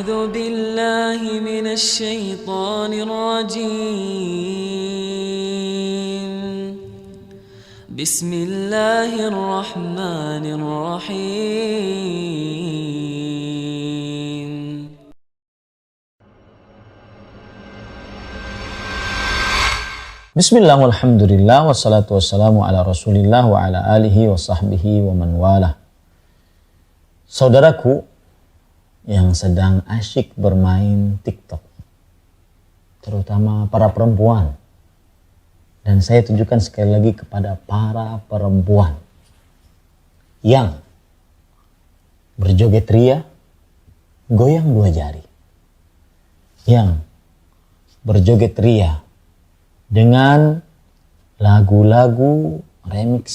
أعوذ بالله من الشيطان الرجيم بسم الله الرحمن الرحيم Bismillah, walhamdulillah, wassalatu wassalamu ala rasulillah wa ala alihi wa sahbihi wa man wala. Saudaraku yang sedang asyik bermain TikTok, terutama para perempuan, dan saya tujukan sekali lagi kepada para perempuan yang berjoget ria, goyang dua jari, yang berjoget ria dengan lagu-lagu remix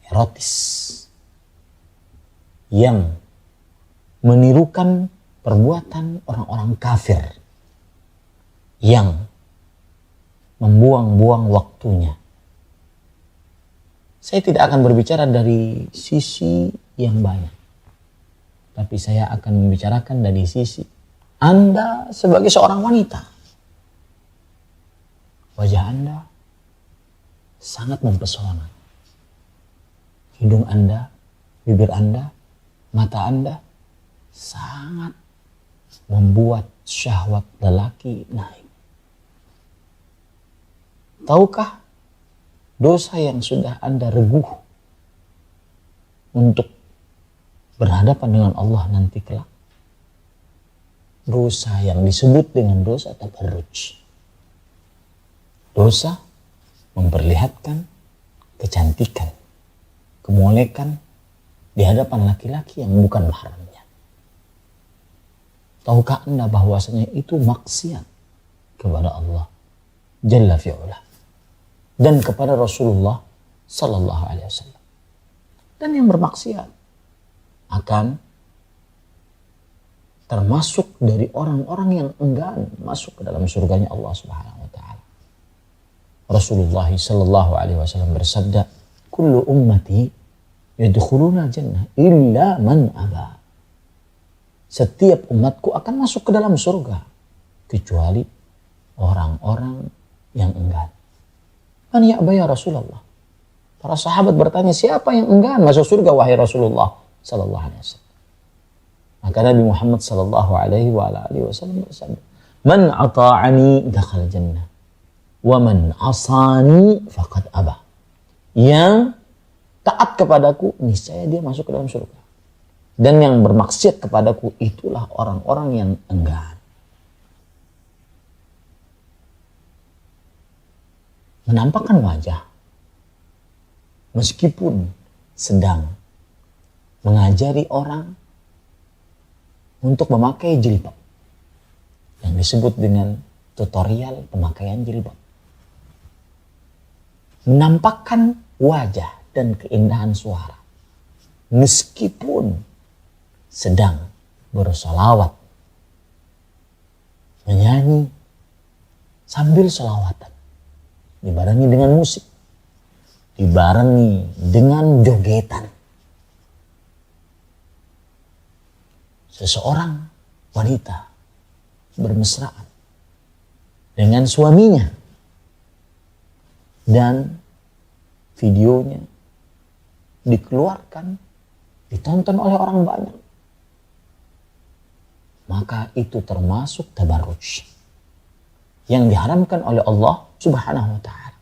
erotis yang menirukan perbuatan orang-orang kafir yang membuang-buang waktunya. Saya tidak akan berbicara dari sisi yang banyak, tapi saya akan membicarakan dari sisi Anda sebagai seorang wanita. Wajah Anda sangat mempesona. Hidung Anda, bibir Anda, mata Anda sangat membuat syahwat lelaki naik. Tahukah dosa yang sudah Anda reguh untuk berhadapan dengan Allah nanti kelak? Dosa yang disebut dengan dosa tabarruj. Dosa memperlihatkan kecantikan, kemolekan di hadapan laki-laki yang bukan mahramnya. Tahukah Anda bahwasanya itu maksiat kepada Allah Jalla fi'ula dan kepada Rasulullah Sallallahu Alaihi Wasallam. Dan yang bermaksiat akan termasuk dari orang-orang yang enggan masuk ke dalam surganya Allah Subhanahu wa taala. Rasulullah Sallallahu Alaihi Wasallam bersabda, "Kullu ummati yadkhuluna jannah illa man aba." Setiap umatku akan masuk ke dalam surga kecuali orang-orang yang enggan. Man ya'ba ya Rasulullah? Para sahabat bertanya, siapa yang enggan masuk surga wahai Rasulullah Sallallahu Alaihi Wasallam? Maka Nabi Muhammad Sallallahu Alaihi Wasallam bersabda, "Man ata'ani dakhala jannah. Wa man asani faqad aba." Yang taat kepadaku niscaya dia masuk ke dalam surga. Dan yang bermaksiat kepadaku itulah orang-orang yang enggan. Menampakkan wajah meskipun sedang mengajari orang untuk memakai jilbab, yang disebut dengan tutorial pemakaian jilbab. Menampakkan wajah dan keindahan suara meskipun sedang bersolawat, menyanyi sambil solawatan, dibarengi dengan musik, dibarengi dengan jogetan. Seseorang wanita bermesraan dengan suaminya dan videonya dikeluarkan, ditonton oleh orang banyak, maka itu termasuk tabarruj yang diharamkan oleh Allah Subhanahu wa taala.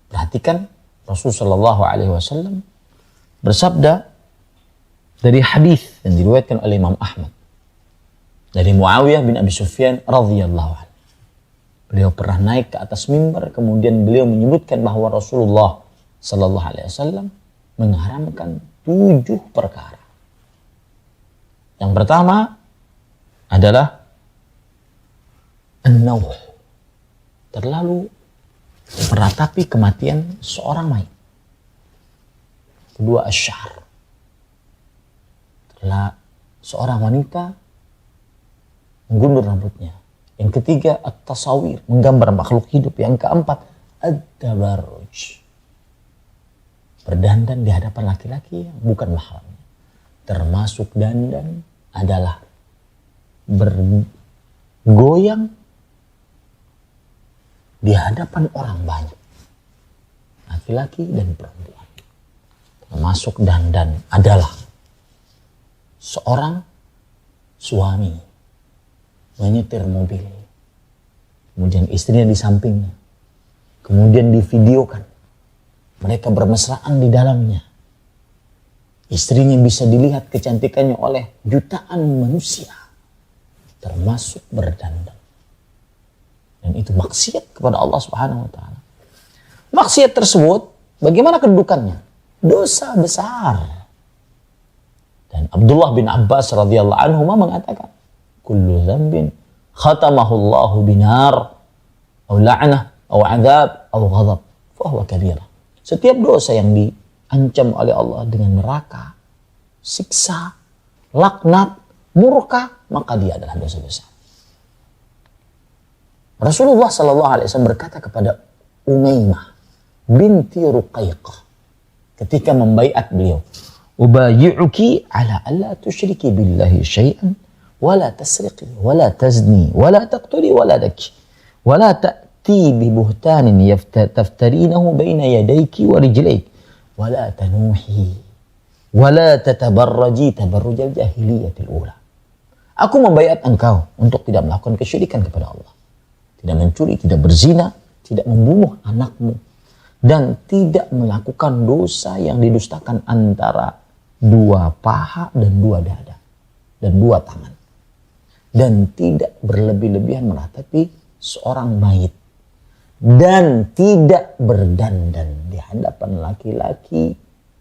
Perhatikan, Rasul sallallahu alaihi wasallam bersabda dari hadis yang diriwayatkan oleh Imam Ahmad dari Muawiyah bin Abi Sufyan radhiyallahu anhu. Beliau pernah naik ke atas mimbar, kemudian beliau menyebutkan bahwa Rasulullah sallallahu alaihi wasallam mengharamkan 7 perkara. Yang pertama adalah an-nauh, terlalu meratapi kematian seorang mayit. Kedua, asy-sya'r, telah seorang wanita menggundur rambutnya. Yang ketiga, at-tasawir, menggambar makhluk hidup. Yang keempat, ad-tabarruj, berdandan di hadapan laki-laki yang bukan mahramnya, termasuk dandan adalah bergoyang di hadapan orang banyak, laki-laki dan perempuan. Termasuk dandan adalah seorang suami menyetir mobil, kemudian istrinya di sampingnya, kemudian divideokan mereka bermesraan di dalamnya. Istrinya bisa dilihat kecantikannya oleh jutaan manusia, termasuk berdandan. Dan itu maksiat kepada Allah Subhanahu wa taala. Maksiat tersebut bagaimana kedudukannya? Dosa besar. Dan Abdullah bin Abbas radhiyallahu anhu mengatakan, kullu dzambin khatamahu Allahu binar aw la'nah aw 'adzab aw ghadab fa huwa kabirah. Setiap dosa yang diancam oleh Allah dengan neraka, siksa, laknat, murka, maka dia adalah dosa besar. Rasulullah SAW berkata kepada Umaymah binti Ruqayqah ketika membaiat beliau, ubayi'uki ala alla tusyriki billahi syai'an wa la tasriqi wa la tazni wa la taqtuli wa la daki wa la ta'ti bi buhtanin taftarinahu baina yadayki wa rijlayki wa la tanuhi wa la tatabarraji tabarrujal jahiliyatil ula. Aku membaiat engkau untuk tidak melakukan kesyirikan kepada Allah, tidak mencuri, tidak berzina, tidak membunuh anakmu, dan tidak melakukan dosa yang didustakan antara dua paha dan dua dada dan dua tangan, dan tidak berlebih-lebihan meratapi seorang mayit, dan tidak berdandan di hadapan laki-laki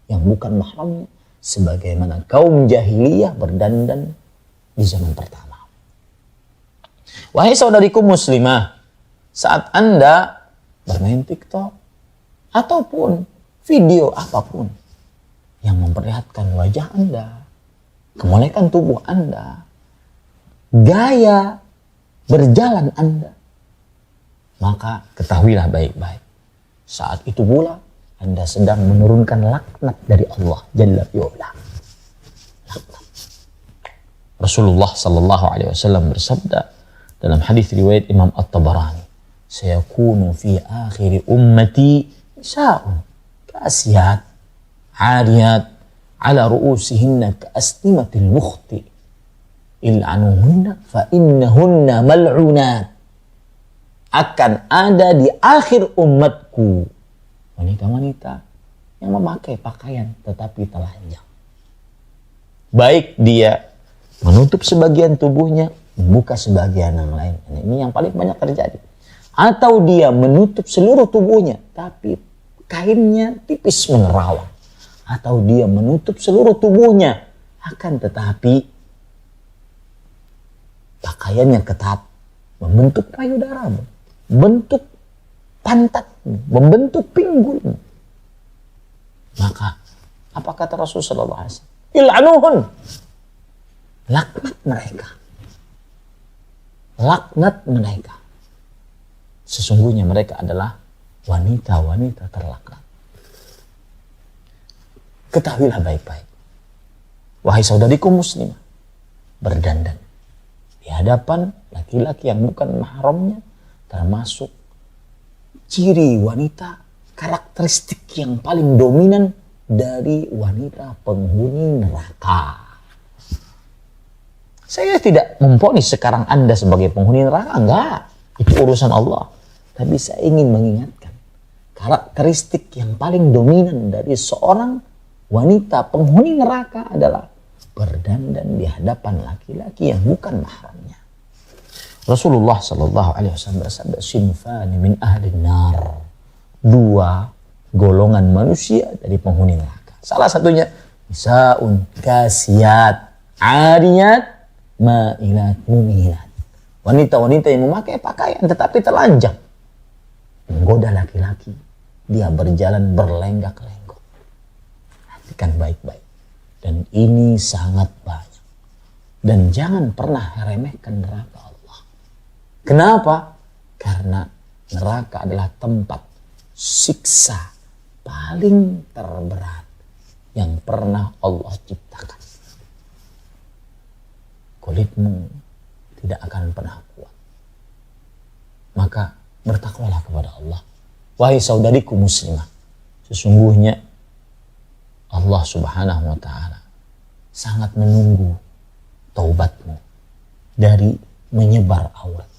yang bukan mahramnya sebagaimana kaum jahiliyah berdandan di zaman pertama. Wahai saudariku muslimah, saat Anda bermain TikTok ataupun video apapun yang memperlihatkan wajah Anda, kemolekan tubuh Anda, gaya berjalan Anda, maka ketahuilah baik-baik, saat itu pula Anda sedang menurunkan laknat dari Allah Jalla fi'ula. Laknat. Rasulullah sallallahu alaihi wasallam bersabda dalam hadis riwayat Imam At-Tabarani, sayakunu fi akhir ummati nisa'un kasiyat ariyat ala ru'usihinna ka'asnimatil bukhti il'anuhunna fa innahunna mal'unat. Akan ada di akhir umatku wanita-wanita yang memakai pakaian tetapi telanjang, baik dia menutup sebagian tubuhnya, membuka sebagian yang lain. Ini yang paling banyak terjadi. Atau dia menutup seluruh tubuhnya, tapi kainnya tipis menerawang. Atau dia menutup seluruh tubuhnya, akan tetapi pakaiannya ketat, membentuk payudara, membentuk pantat, membentuk pinggul. Maka apa kata Rasulullah SAW? Il'anuhun, laknat mereka. Laknat mereka. Sesungguhnya mereka adalah wanita-wanita terlaknat. Ketahuilah baik-baik, wahai saudariku muslimah, berdandan di hadapan laki-laki yang bukan mahramnya termasuk ciri wanita, karakteristik yang paling dominan dari wanita penghuni neraka. Saya tidak memvonis sekarang Anda sebagai penghuni neraka, enggak. Itu urusan Allah. Tapi saya ingin mengingatkan, karakteristik yang paling dominan dari seorang wanita penghuni neraka adalah berdandan di hadapan laki-laki yang bukan mahramnya. Rasulullah sallallahu alaihi wasallam bersabda, sinfani min ahli nar. Dua golongan manusia dari penghuni neraka. Salah satunya nisaun kasiyat ariyat ma'ilat mumilat. Wanita-wanita yang memakai pakaian tetapi telanjang, menggoda laki-laki. Dia berjalan berlenggak-lenggok. Perhatikan baik-baik. Dan ini sangat banyak. Dan jangan pernah remehkan neraka Allah. Kenapa? Karena neraka adalah tempat siksa paling terberat yang pernah Allah ciptakan. kulitmu tidak akan pernah kuat. Maka bertakwalah kepada Allah. Wahai saudariku muslimah, sesungguhnya Allah Subhanahu wa ta'ala sangat menunggu taubatmu dari menyebar aurat.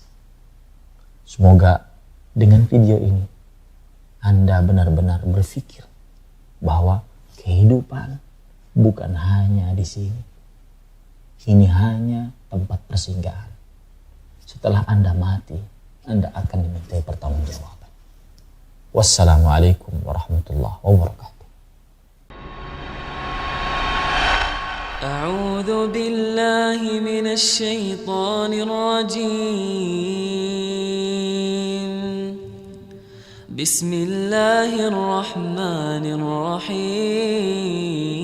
Semoga dengan video ini Anda benar-benar berpikir bahwa kehidupan bukan hanya di sini. Ini hanya tempat persinggahan. Setelah Anda mati, Anda akan dimintai pertanggungjawaban. Wassalamualaikum warahmatullahi wabarakatuh. أعوذ بالله من الشيطان الرجيم بسم الله الرحمن الرحيم